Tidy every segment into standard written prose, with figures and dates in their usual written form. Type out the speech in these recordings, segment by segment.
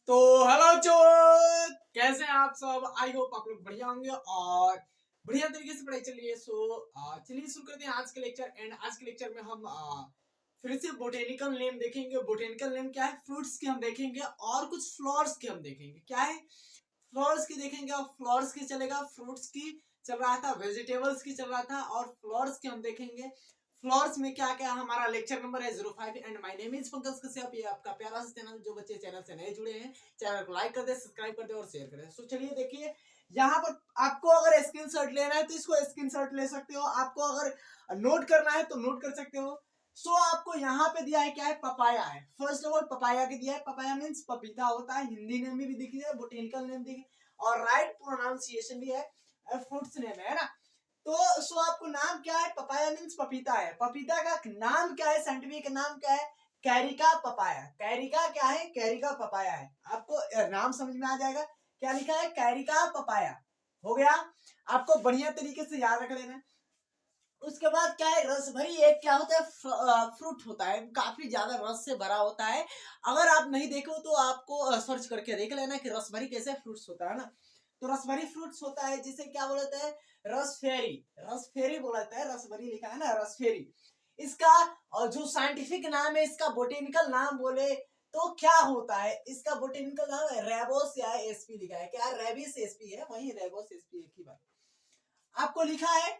तो हेलो जो कैसे हैं आप सब। आई होप आप लोग बढ़िया होंगे और बढ़िया तरीके से पढ़ाई चल रही है। चलिए शुरू करते हैं आज के लेक्चर। एंड आज के लेक्चर में हम फिर से बोटेनिकल नेम देखेंगे। बोटेनिकल नेम क्या है, फ्रूट्स के हम देखेंगे और कुछ फ्लावर्स के हम देखेंगे। क्या है, फ्लावर्स की देखेंगे और फ्लावर्स की चलेगा, फ्रूट्स की चल रहा था, वेजिटेबल्स की चल रहा था और फ्लावर्स के हम देखेंगे। फ्लोर्स में क्या क्या हमारा लेक्चर नंबर है 05 and my name is Pankaj Kashyap. ये आपका प्यारा सा चैनल, जो बच्चे चैनल से नए जुड़े हैं चैनल को लाइक कर दे, सब्सक्राइब कर दे और शेयर कर दे। सो चलिए देखिए, यहाँ पर आपको अगर स्क्रीनशॉट लेना है तो इसको स्क्रीनशॉट ले सकते हो, आपको अगर नोट करना है तो नोट कर सकते हो। सो आपको यहाँ पे दिया है क्या है, पपाया है। फर्स्ट ऑफ ऑल पपाया के दिया है, पपाया मीन्स पपीता होता है, हिंदी नेम भी दिखिए, बोटेनिकल नेम दिखिए और राइट प्रोनाउंसिएशन भी है, फ्रूट्स नेम है ना। तो आपको नाम क्या है, पपाया मीन्स पपीता है। पपीता का नाम क्या है, साइंटिफिक नाम क्या है, कैरिका पपाया। कैरिका क्या है, कैरिका पपाया है। आपको नाम समझ में आ जाएगा, क्या लिखा है, कैरिका पपाया। हो गया, आपको बढ़िया तरीके से याद रख लेना। उसके बाद क्या है, रस भरी एक क्या होता है, फ्रूट होता है, काफी ज्यादा रस से भरा होता है। अगर आप नहीं देखो तो आपको सर्च करके देख लेना कि रस भरी कैसे फ्रूट्स होता है ना। तो रस भरी फ्रूट्स होता है जिसे क्या बोलते हैं, रस फेरी। रस फेरी बोलता है, रस भरी लिखा है ना, रस फेरी। इसका जो साइंटिफिक नाम है, इसका बोटेनिकल नाम बोले तो क्या होता है, इसका बोटेनिकल नाम है रेबोस या एसपी लिखा है। क्या रेबिस एसपी है, वही रेबोस एसपी एक ही बात आपको लिखा है।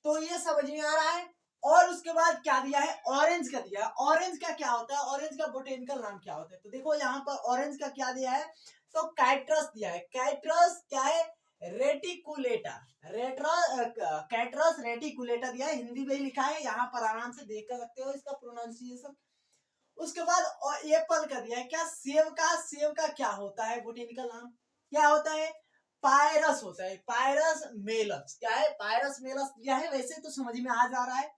तो ये समझ में आ रहा है। और उसके बाद क्या दिया है, ऑरेंज का दिया है। ऑरेंज का क्या होता है, ऑरेंज का बोटेनिकल नाम क्या होता है, तो देखो यहाँ पर ऑरेंज का क्या दिया है, तो कैट्रस दिया है। कैट्रस क्या है, रेटिकुलेटा। कैट्रस रेटिकुलेटा दिया है, हिंदी में ही लिखा है, यहाँ पर आराम से देख कर सकते हो इसका प्रोनाउंसिएशन। उसके बाद एप्पल का दिया है, क्या सेब का। सेब का क्या होता है बोटेनिकल नाम, क्या होता है, पायरस होता है, पायरस मेलस। क्या है, पायरस मेलस दिया है, वैसे तो समझ में आ जा रहा है।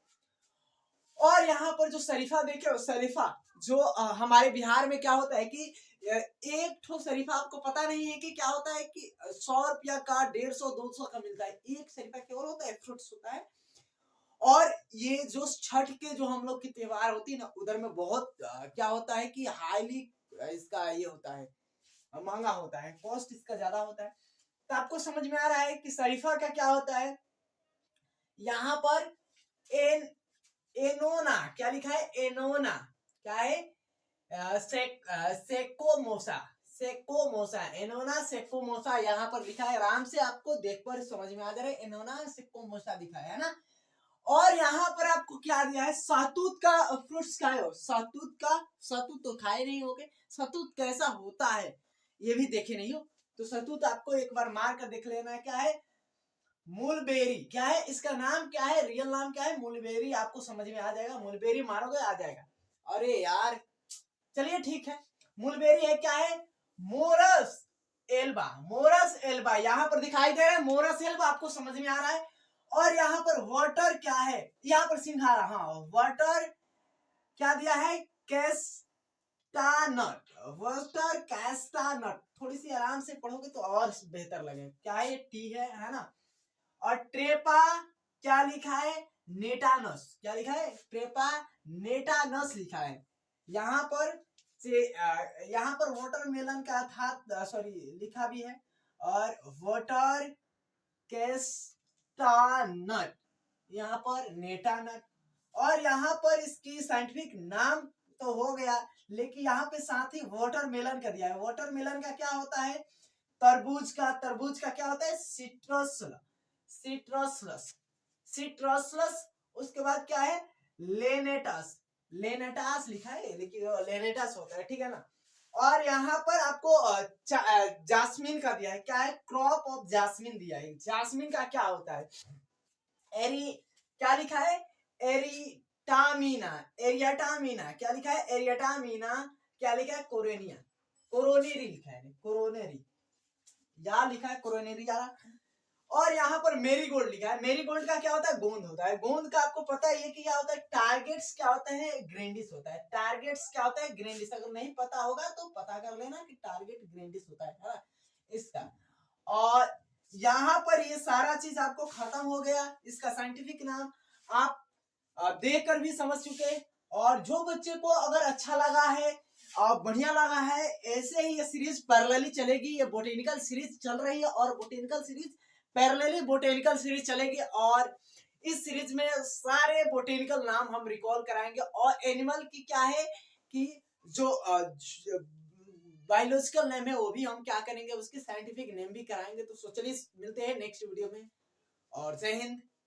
और यहाँ पर जो शरीफा देखे, शरीफा जो हमारे बिहार में क्या होता है कि एक ठो शरीफा आपको पता नहीं है कि क्या होता है, कि 100 रुपया का 150 200 का मिलता है एक शरीफा, केवल होता है, फ्रूट्स होता है। और ये जो छठ के जो हम लोग की त्योहार होती है ना, उधर में बहुत क्या होता है कि हाईली इसका ये होता है, महंगा होता है, कॉस्ट इसका ज्यादा होता है। तो आपको समझ में आ रहा है कि शरीफा का क्या होता है। यहाँ पर एनोना क्या लिखा है, एनोना क्या है, सेकोमोसा। सेकोमोसा, एनोना सेकोमोसा यहाँ पर लिखा है, आराम से आपको देख पर समझ में आ जा रहा है, एनोना सेकोमोसा दिखा है ना। और यहाँ पर आपको क्या दिया है, सहतूत का फ्रूट्स खाए हो, सहतूत का। सहतूत तो खाए नहीं होगे, सहतूत कैसा होता है ये भी देखे नहीं हो, तो सहतूत आपको एक बार मार कर देख लेना है। क्या है, मूलबेरी। क्या है, इसका नाम क्या है, रियल नाम क्या है, मूलबेरी। आपको समझ में आ जाएगा, मूलबेरी मारोगे आ जाएगा। अरे यार चलिए ठीक है, मूलबेरी है, क्या है, मोरस एल्बा। मोरस एल्बा यहाँ पर दिखाई दे रहा है, मोरस एल्बा आपको समझ में आ रहा है। और यहाँ पर वाटर क्या है, यहाँ पर सिंघाड़ा, हाँ वाटर क्या दिया है, कैस्टानट। वाटर कैस्टानट, थोड़ी सी आराम से पढ़ोगे तो और बेहतर लगे। क्या है, ये टी है ना। और ट्रेपा क्या लिखा है, नेटानस। क्या लिखा है, ट्रेपा नेटानस लिखा है। यहाँ पर से यहाँ पर वाटरमेलन का था, सॉरी लिखा भी है, और वाटर कैस्टानट, यहाँ पर नेटानट। और यहाँ पर इसकी साइंटिफिक नाम तो हो गया, लेकिन यहाँ पे साथ ही वाटरमेलन का दिया है। वाटरमेलन का क्या होता है, तरबूज का। तरबूज का क्या होता है, सिट्रस। सिट्रसलस, सिट्रसलस। उसके बाद क्या है, लेनेटास। लेनेटास लिखा है लेकिन लेनेटास होता है, ठीक है ना। और यहाँ पर आपको जास्मिन का दिया है। क्या है, क्रॉप ऑफ जास्मिन दिया है। जास्मिन का क्या होता है, एरी क्या लिखा है, एरिटामिना। एरियाटामिना क्या लिखा है, एरियाटामिना। क्या लिखा है, कोरोनिया। कोरोनेरी लिखा है, कोरोनेरी या लिखा है, कोरोनेरी यार। और यहाँ पर मेरीगोल्ड लिखा है। मेरीगोल्ड का क्या होता है, गोंद होता है। गोंद का आपको पता है कि क्या होता है, टारगेट्स क्या होता है, ग्रेंडिस होता है। टारगेट्स क्या होता है, ग्रेंडिस। अगर नहीं पता होगा तो पता कर लेना कि टारगेट ग्रेंडिस होता है ना इसका। और यहाँ पर ये सारा चीज आपको खत्म हो गया, इसका साइंटिफिक नाम आप देख कर भी समझ चुके। और जो बच्चे को अगर अच्छा लगा है बढ़िया लगा है। ऐसे ही ये सीरीज पैरेलली चलेगी, ये बोटेनिकल सीरीज चल रही है और botanical series parallelly botanical series चलेगी और इस सीरीज में सारे बोटेनिकल नाम हम रिकॉल कराएंगे और एनिमल की क्या है कि जो बायोलॉजिकल नेम है वो भी हम क्या करेंगे, उसके साइंटिफिक नेम भी कराएंगे। तो चलिए मिलते हैं नेक्स्ट वीडियो में और जय हिंद।